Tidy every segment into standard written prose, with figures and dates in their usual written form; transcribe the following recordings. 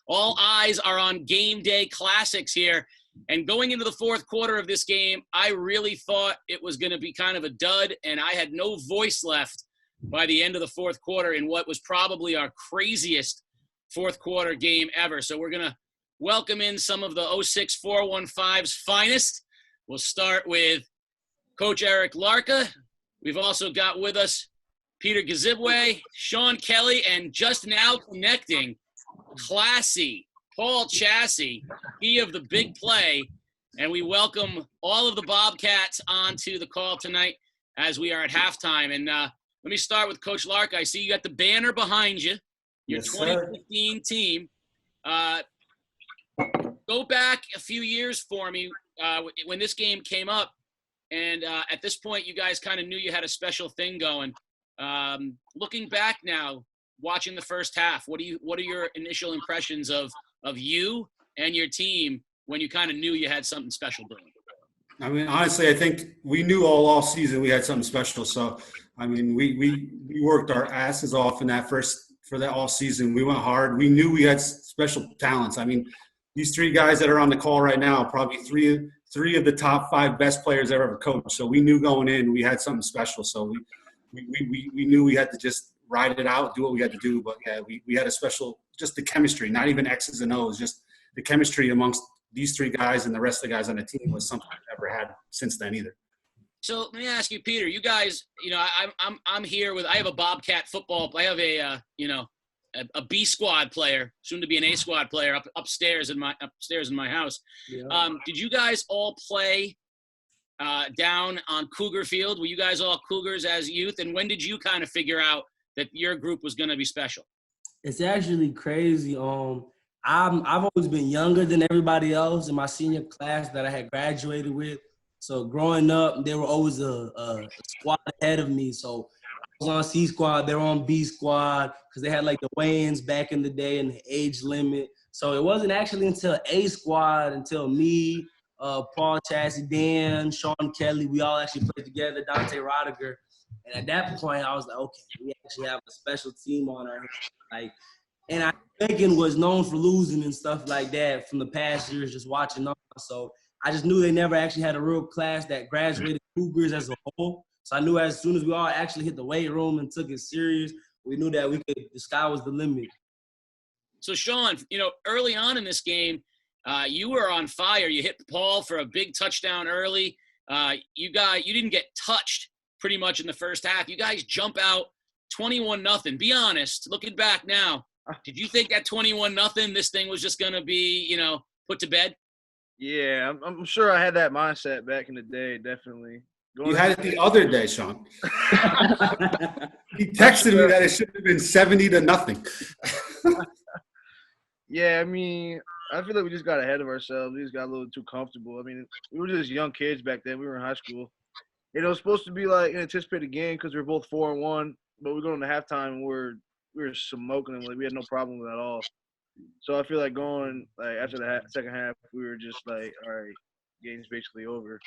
All eyes are on game day classics here. And going into the fourth quarter of this game, I really thought it was going to be kind of a dud, and I had no voice left by the end of the fourth quarter in what was probably our craziest fourth quarter game ever. So we're going to welcome in some of the 06 415's finest. We'll start with Coach Erik Larka. We've also got with us Peter Kazibwe, Sean Kelly, and just now connecting, classy Paul Chasse, he of the big play. And we welcome all of the Bobcats onto the call tonight as we are at halftime. And let me start with Coach Larka. I see you got the banner behind you, your Yes, 2015 team. Go back a few years for me when this game came up. And at this point, you guys kind of knew you had a special thing going. Looking back now, watching the first half, what are your initial impressions of you and your team when you kind of knew you had something special doing? I mean, honestly, I think we knew all season we had something special. So, I mean, we worked our asses off in that for that all season. We went hard. We knew we had special talents. I mean, these three guys that are on the call right now, probably three of the top 5 best players I've ever coached. So we knew going in we had something special. So we knew we had to just ride it out, do what we had to do. But yeah, we had a special, just the chemistry, not even X's and O's, just the chemistry amongst these three guys and the rest of the guys on the team was something I've never had since then either. So let me ask you, Peter, you guys, I'm here with, I have a Bobcat football, I have a B squad player, soon to be an A squad player upstairs in my house. Yeah. Did you guys all play down on Cougar Field? Were you guys all Cougars as youth? And when did you kind of figure out that your group was going to be special? It's actually crazy. I've always been younger than everybody else in my senior class that I had graduated with. So growing up, they were always a squad ahead of me. So I was on C squad, they were on B squad because they had like the weigh-ins back in the day and the age limit. So it wasn't actually until A squad, until me, Paul Chasse, Dan, Sean Kelly, we all actually played together, Dante Rodiger. And at that point, I was like, okay, we actually have a special team on our hands. And Lincoln was known for losing and stuff like that from the past years, just watching them. So I just knew they never actually had a real class that graduated Cougars as a whole. So I knew as soon as we all actually hit the weight room and took it serious, we knew that the sky was the limit. So Sean, early on in this game, you were on fire. You hit Paul for a big touchdown early. You didn't get touched pretty much in the first half. You guys jump out 21-0. Be honest, looking back now, did you think at 21-0 this thing was just going to be, put to bed? Yeah, I'm sure I had that mindset back in the day, definitely. You had it the other day, Sean. He texted me that it should have been 70-0. Yeah, I mean, I feel like we just got ahead of ourselves. We just got a little too comfortable. I mean, we were just young kids back then. We were in high school. It was supposed to be like an anticipated game because we were both 4-1, but we're going to halftime and we were smoking them. Like, we had no problem with it at all. So I feel like going after the second half, we were just like, all right, game's basically over.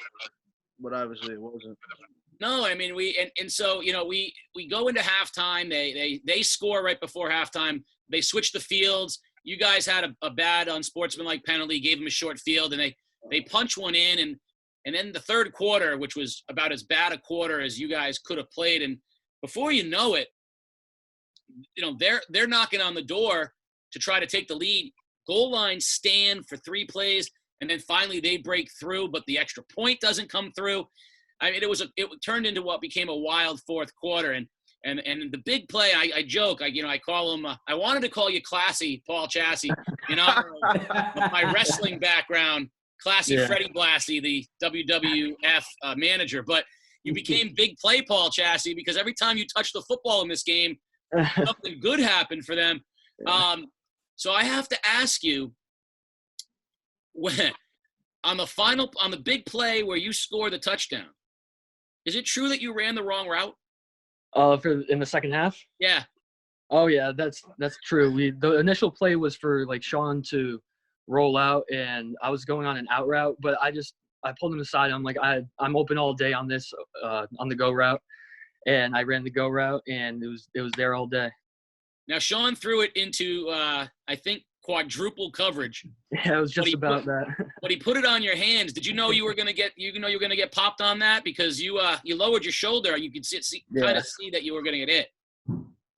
But obviously it wasn't. No, I mean so we go into halftime. They score right before halftime. They switch the fields. You guys had a bad unsportsmanlike penalty, gave them a short field, and they punch one in, and then the third quarter, which was about as bad a quarter as you guys could have played, and before you know it, they're knocking on the door to try to take the lead. Goal line stand for 3 plays, and then finally they break through, but the extra point doesn't come through. I mean, it turned into what became a wild fourth quarter, and the big play. I joke. I call him. I wanted to call you Classy, Paul Chasse. My wrestling background, Classy Freddie Blassie, the WWF manager. But you became big play, Paul Chasse, because every time you touched the football in this game, something good happened for them. So I have to ask you, when on the big play where you score the touchdown, is it true that you ran the wrong route? In the second half? Yeah. Oh yeah, that's true. The initial play was for Sean to roll out, and I was going on an out route, but I pulled him aside. I'm like, I'm open all day on this on the go route, and I ran the go route, and it was there all day. Now Sean threw it into I think quadruple coverage. Yeah, it was just about that. But he put it on your hands. Did you know you were gonna get popped on that because you lowered your shoulder? You could kind of see that you were gonna get hit.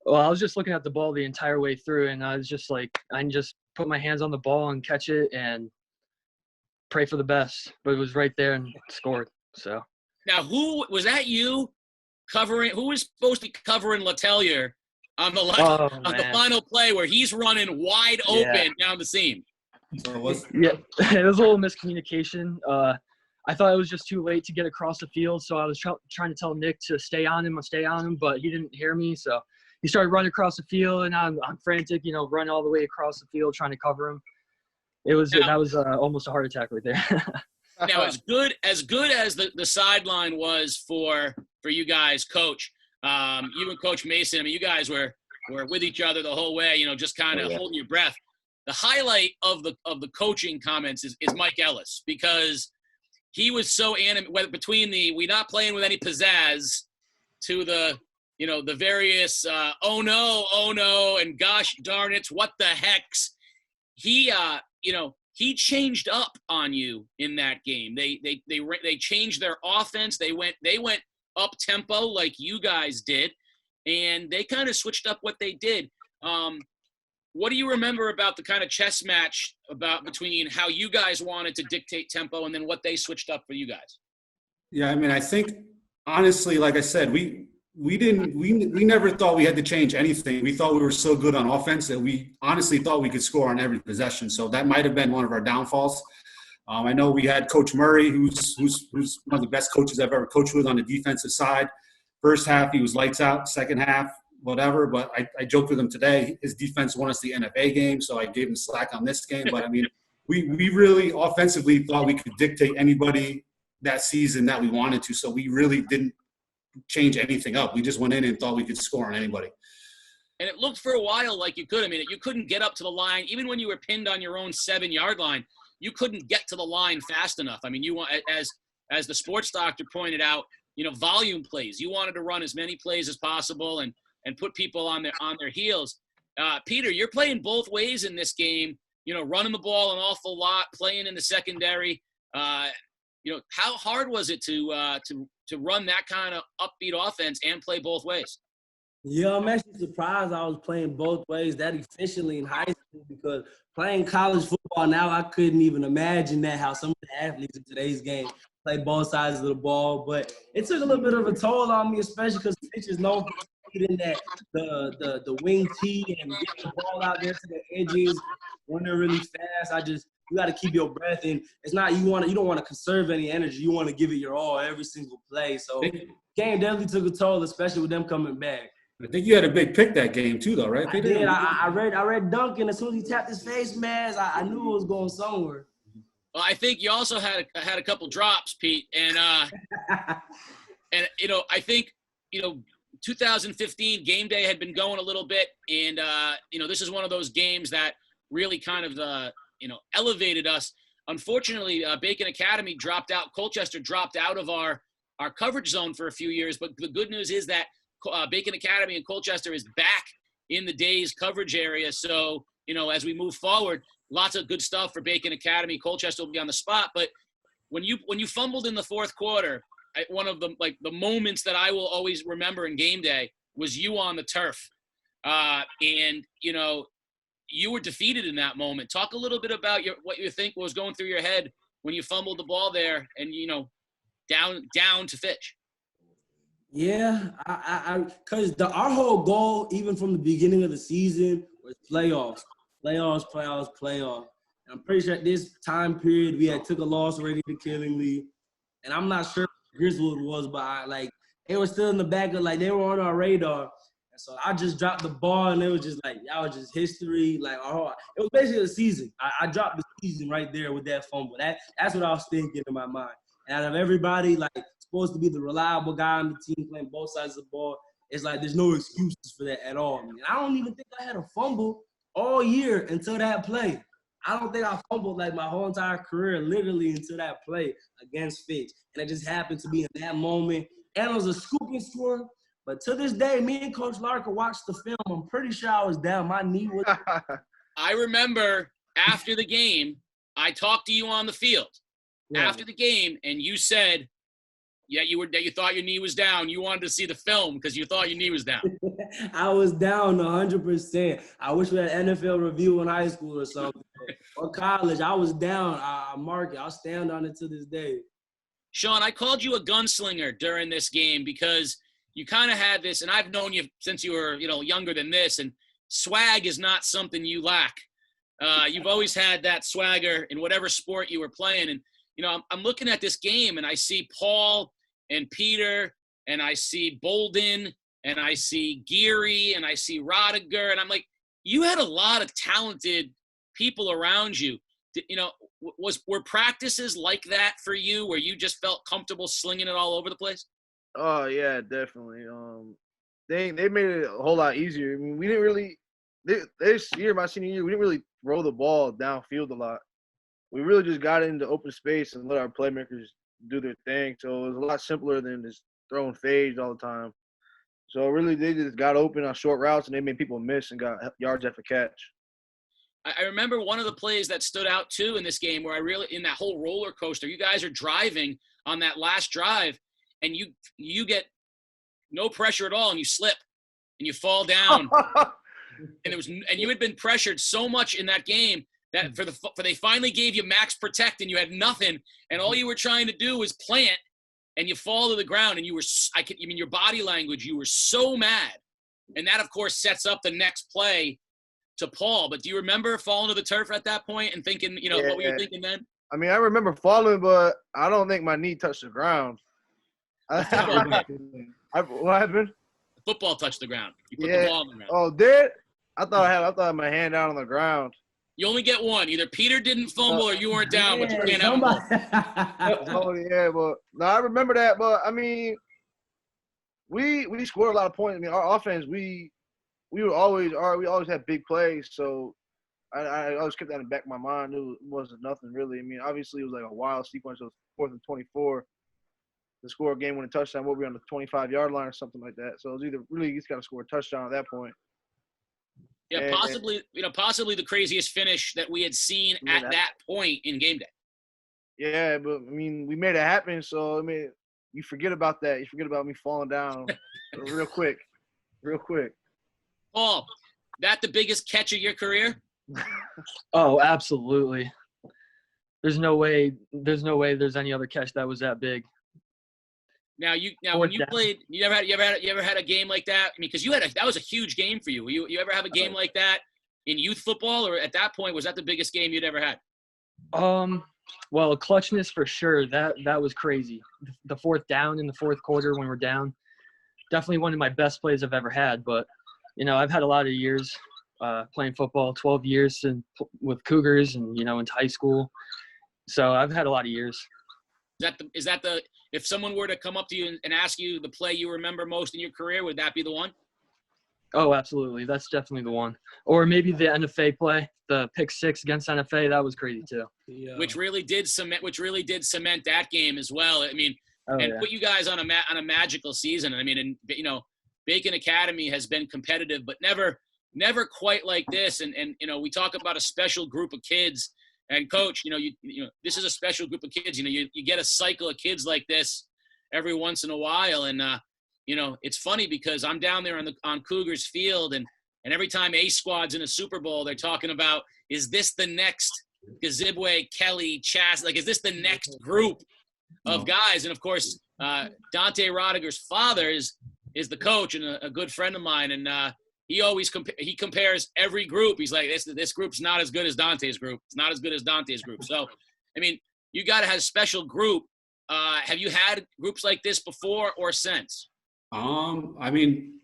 Well, I was just looking at the ball the entire way through, and I was just like, I can just put my hands on the ball and catch it and pray for the best. But it was right there and scored. So now, who was that? You covering? Who was supposed to be covering Letelier on the final play where he's running wide open down the seam? Yeah, it was a little miscommunication. I thought it was just too late to get across the field, so I was trying to tell Nick to stay on him, but he didn't hear me, so he started running across the field, and I'm frantic, running all the way across the field trying to cover him. That was almost a heart attack right there. Now, as good as the sideline was for you guys, Coach, you and Coach Mason, I mean, you guys were with each other the whole way, just kind of holding your breath. The highlight of the coaching comments is Mike Ellis, because he was so animated between the "we not playing with any pizzazz" to the the various oh no, and gosh darn it, what the hex. He he changed up on you in that game. They changed their offense. They went up tempo like you guys did, and they kind of switched up what they did. What do you remember about the kind of chess match between how you guys wanted to dictate tempo and then what they switched up for you guys? Yeah, I mean, I think honestly, like I said, we never thought we had to change anything. We thought we were so good on offense that we honestly thought we could score on every possession. So that might have been one of our downfalls. I know we had Coach Murray, who's one of the best coaches I've ever coached with on the defensive side. First half, he was lights out. Second half, whatever. But I joked with him today. His defense won us the NFA game, so I gave him slack on this game. But, I mean, we really offensively thought we could dictate anybody that season that we wanted to. So we really didn't change anything up. We just went in and thought we could score on anybody. And it looked for a while like you could. I mean, you couldn't get up to the line. Even when you were pinned on your own 7-yard line, you couldn't get to the line fast enough. I mean, you want, as the sports doctor pointed out, volume plays. You wanted to run as many plays as possible and put people on their heels. Peter, you're playing both ways in this game, running the ball an awful lot, playing in the secondary. How hard was it to run that kind of upbeat offense and play both ways? Yeah, I'm actually surprised I was playing both ways that efficiently in high school, because playing college football now, I couldn't even imagine how some of the athletes in today's game play both sides of the ball. But it took a little bit of a toll on me, especially because Fitch is known for in that the wing tee and get the ball out there to the edges when they're really fast. You got to keep your breath, and it's not you don't want to conserve any energy. You want to give it your all every single play. So game definitely took a toll, especially with them coming back. I think you had a big pick that game too, though, right, Peter? I did. I read Duncan. As soon as he tapped his face mask, I knew it was going somewhere. Well, I think you also had a couple drops, Pete, and I think 2015 game day had been going a little bit, and this is one of those games that really kind of elevated us. Unfortunately, Bacon Academy dropped out. Colchester dropped out of our coverage zone for a few years, but the good news is that Bacon Academy and Colchester is back in the day's coverage area. So, as we move forward, lots of good stuff for Bacon Academy. Colchester will be on the spot. But when you fumbled in the fourth quarter, one of the moments that I will always remember in game day was you on the turf. And you were defeated in that moment. Talk a little bit about what you think was going through your head when you fumbled the ball there and, down to Fitch. Yeah, because our whole goal, even from the beginning of the season, was playoffs. And I'm pretty sure at this time period we had took a loss already to Killingly, and I'm not sure what Griswold was, but they were still in the back of they were on our radar. And so I just dropped the ball, and it was just y'all was just history. It was basically the season. I dropped the season right there with that fumble. That's what I was thinking in my mind. And out of everybody, supposed to be the reliable guy on the team playing both sides of the ball, it's there's no excuses for that at all. I mean, I don't even think I had a fumble all year until that play. I don't think I fumbled my whole entire career, literally until that play against Fitch. And it just happened to be in that moment. And it was a scooping score. But to this day, me and Coach Larka watched the film. I'm pretty sure I was down. My knee was I remember after the game, I talked to you on the field after the game, and you said, you thought your knee was down. You wanted to see the film because you thought your knee was down. I was down 100%. I wish we had NFL review in high school or something. Or college. I was down. I mark it. I'll stand on it to this day. Sean, I called you a gunslinger during this game because you kind of had this, and I've known you since you were, younger than this, and swag is not something you lack. You've always had that swagger in whatever sport you were playing. And, I'm looking at this game, and I see Paul and Peter, and I see Bolden, and I see Geary, and I see Rodiger, and I'm like, you had a lot of talented people around you. Were practices like that for you where you just felt comfortable slinging it all over the place? Oh yeah, definitely. They made it a whole lot easier. I mean, we didn't really this year, my senior year, we didn't really throw the ball downfield a lot. We really just got into open space and let our playmakers do their thing. So it was a lot simpler than just throwing fades all the time. So really, they just got open on short routes and they made people miss and got yards after catch. I remember one of the plays that stood out too in this game where in that whole roller coaster, you guys are driving on that last drive and you get no pressure at all and you slip and you fall down. and you had been pressured so much in that game that they finally gave you max protect and you had nothing, and all you were trying to do was plant, and you fall to the ground, and your body language, you were so mad, and that of course sets up the next play to Paul. But do you remember falling to the turf at that point and thinking, what were you thinking then? I mean, I remember falling, but I don't think my knee touched the ground. What happened? The football touched the ground. You put the ball on the ground. Oh, did? I thought I had my hand down on the ground. You only get one. Either Peter didn't fumble or you weren't down, but you can't have Oh, yeah, but no, I remember that. But I mean, we scored a lot of points. I mean, our offense, we always had big plays. So I always kept that in the back of my mind. It wasn't nothing really. I mean, obviously it was like a wild sequence of 4th and 24 to score a game-winning touchdown. We'll be on the 25-yard line or something like that. So it was either really you just got to score a touchdown at that point. Yeah, possibly the craziest finish that we had seen at that point in game day. Yeah, but I mean, we made it happen. So I mean, you forget about that. You forget about me falling down real quick. Paul, that the biggest catch of your career? Oh, absolutely. There's no way there's any other catch that was that big. Now when you played, you ever had a game like that? I mean, because that was a huge game for you. You ever have a game like that in youth football, or at that point was that the biggest game you'd ever had? Well, clutchness for sure. That was crazy. The 4th down in the 4th quarter when we're down, definitely one of my best plays I've ever had. But I've had a lot of years playing football, 12 years with Cougars, and into high school. So I've had a lot of years. Is that the if someone were to come up to you and ask you the play you remember most in your career, would that be the one? Oh, absolutely. That's definitely the one. Or maybe the NFA play, the pick 6 against NFA. That was crazy too. Yeah. Which really did cement that game as well. I mean, put you guys on a magical season. I mean, and Bacon Academy has been competitive, but never quite like this. And we talk about a special group of kids. And Coach, this is a special group of kids. You get a cycle of kids like this every once in a while, and it's funny because I'm down there on Cougars field, and every time A squad's in a Super Bowl, they're talking about, is this the next Kazibwe, Kelly, Chasse? Like, is this the next group of guys? And of course, Dante Rodiger's father is the coach and a good friend of mine, and he always compares every group. He's like, this group's not as good as Dante's group. It's not as good as Dante's group. So, I mean, you got to have a special group. Have you had groups like this before or since? I mean,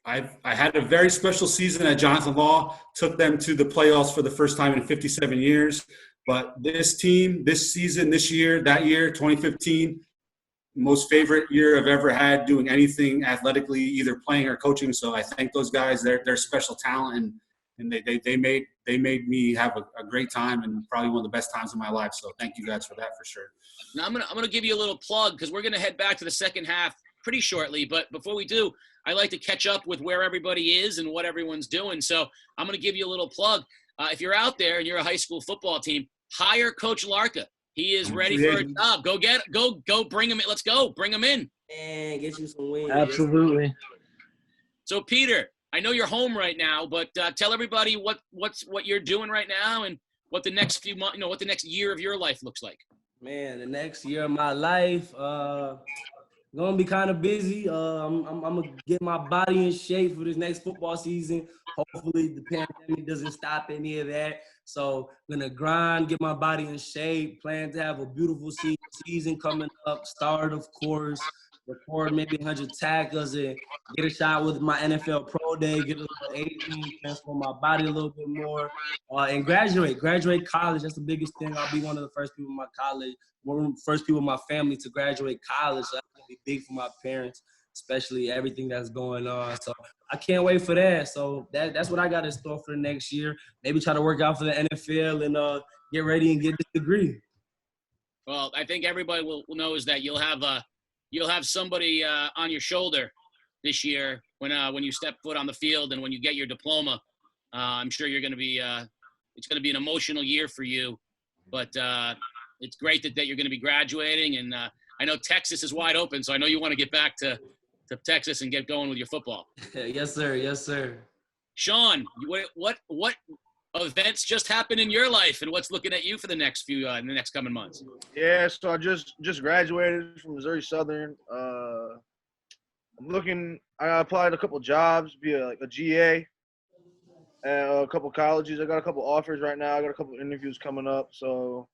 I had a very special season at Jonathan Law. Took them to the playoffs for the first time in 57 years. But this team, this season, this year, that year, 2015, most favorite year I've ever had doing anything athletically, either playing or coaching. So I thank those guys. They're special talent, and they made me have a great time and probably one of the best times of my life. So thank you guys for that for sure. Now I'm gonna give you a little plug because we're gonna head back to the second half pretty shortly. But before we do, I like to catch up with where everybody is and what everyone's doing. So I'm gonna give you a little plug. if you're out there and you're a high school football team, hire Coach Larka. He is ready for a job. Go bring him in. Let's go. Bring him in. And get you some wins. Absolutely. So, Peter, I know you're home right now, but tell everybody what you're doing right now and what the next few months, what the next year of your life looks like. Man, the next year of my life, gonna be kind of busy. I'm gonna get my body in shape for this next football season. Hopefully, the pandemic doesn't stop any of that. So, gonna grind, get my body in shape. Plan to have a beautiful season coming up. Start, of course. Record maybe 100 tackles and get a shot with my NFL Pro Day. Get a little 18, transform my body a little bit more, and graduate college. That's the biggest thing. I'll be one of the first people in my college. One of the first people in my family to graduate college. So that's gonna be big for my parents, especially everything that's going on. So I can't wait for that. So that's what I got in store for the next year. Maybe try to work out for the NFL and get ready and get this degree. Well, I think everybody will know is that you'll have somebody on your shoulder this year when you step foot on the field and when you get your diploma. I'm sure you're going to be it's going to be an emotional year for you, but it's great that you're going to be graduating. And I know Texas is wide open, so I know you want to get back to Texas and get going with your football. Yes, sir. Yes, sir. Sean, what events just happened in your life and what's looking at you for the next few in the next coming months? Yeah, so I just graduated from Missouri Southern. I applied a couple jobs, be a GA at a couple colleges. I got a couple offers right now. I got a couple interviews coming up, so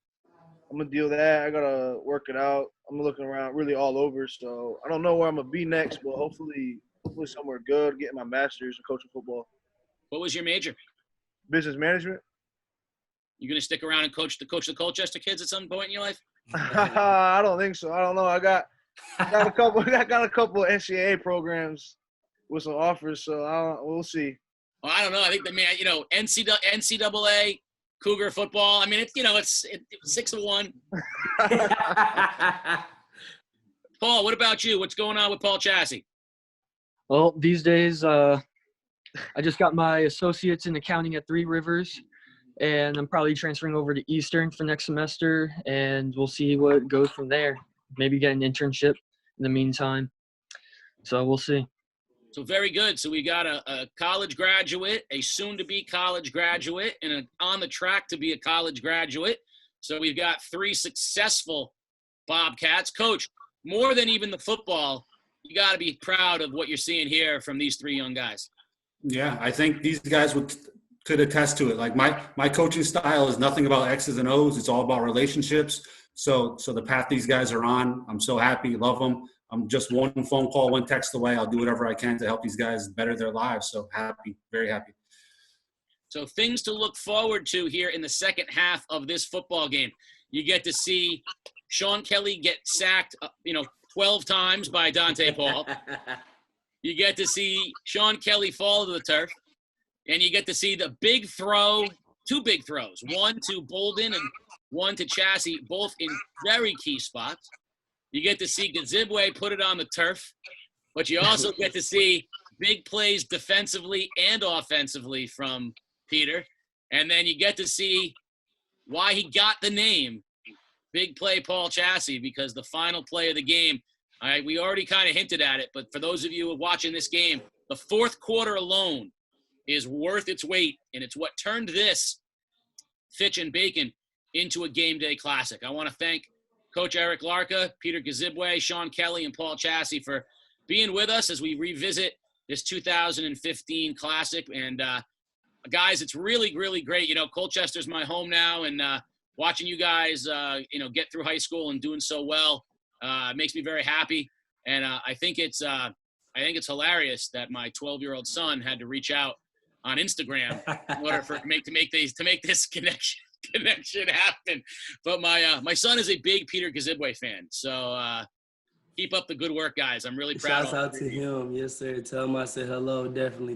I'm gonna deal with that. I gotta work it out. I'm looking around really all over, so I don't know where I'm gonna be next, but hopefully somewhere good, getting my master's in coaching football. What was your major? Business management. You gonna stick around and coach the Colchester kids at some point in your life? I don't think so. I don't know. I got a couple NCAA programs with some offers, so we'll see. Well, I don't know. I think NCAA Cougar football. I mean, it's 6-1. Paul, what about you? What's going on with Paul Chasse? Well, these days, I just got my associates in accounting at Three Rivers, and I'm probably transferring over to Eastern for next semester, and we'll see what goes from there. Maybe get an internship in the meantime. So we'll see. So very good. So we got a college graduate, a soon-to-be college graduate, and on the track to be a college graduate. So we've got 3 successful Bobcats. Coach, more than even the football, you got to be proud of what you're seeing here from these 3 young guys. Yeah, I think these guys could attest to it. Like my coaching style is nothing about X's and O's. It's all about relationships. So the path these guys are on, I'm so happy, love them. I'm just one phone call, one text away. I'll do whatever I can to help these guys better their lives. So happy, very happy. So things to look forward to here in the second half of this football game. You get to see Sean Kelly get sacked, 12 times by Dante Paul. You get to see Sean Kelly fall to the turf. And you get to see the big throw, 2 big throws, one to Bolden and one to Chasse, both in very key spots. You get to see Kazibwe put it on the turf, but you also get to see big plays defensively and offensively from Peter. And then you get to see why he got the name Big Play Paul Chasse, because the final play of the game, all right, we already kind of hinted at it, but for those of you who are watching this game, the fourth quarter alone is worth its weight, and it's what turned this Fitch and Bacon into a game day classic. I want to thank Coach Erik Larka, Peter Kazibwe, Sean Kelly, and Paul Chasse for being with us as we revisit this 2015 classic. And guys, it's really, really great. Colchester's my home now, and watching you guys, get through high school and doing so well makes me very happy. And I think it's hilarious that my 12-year-old son had to reach out on Instagram in order to make this connection happen. But my son is a big Peter Kazibwe fan, so keep up the good work, guys. I'm really proud. Shouts out to him. Yes, sir. Tell him I said hello. Definitely.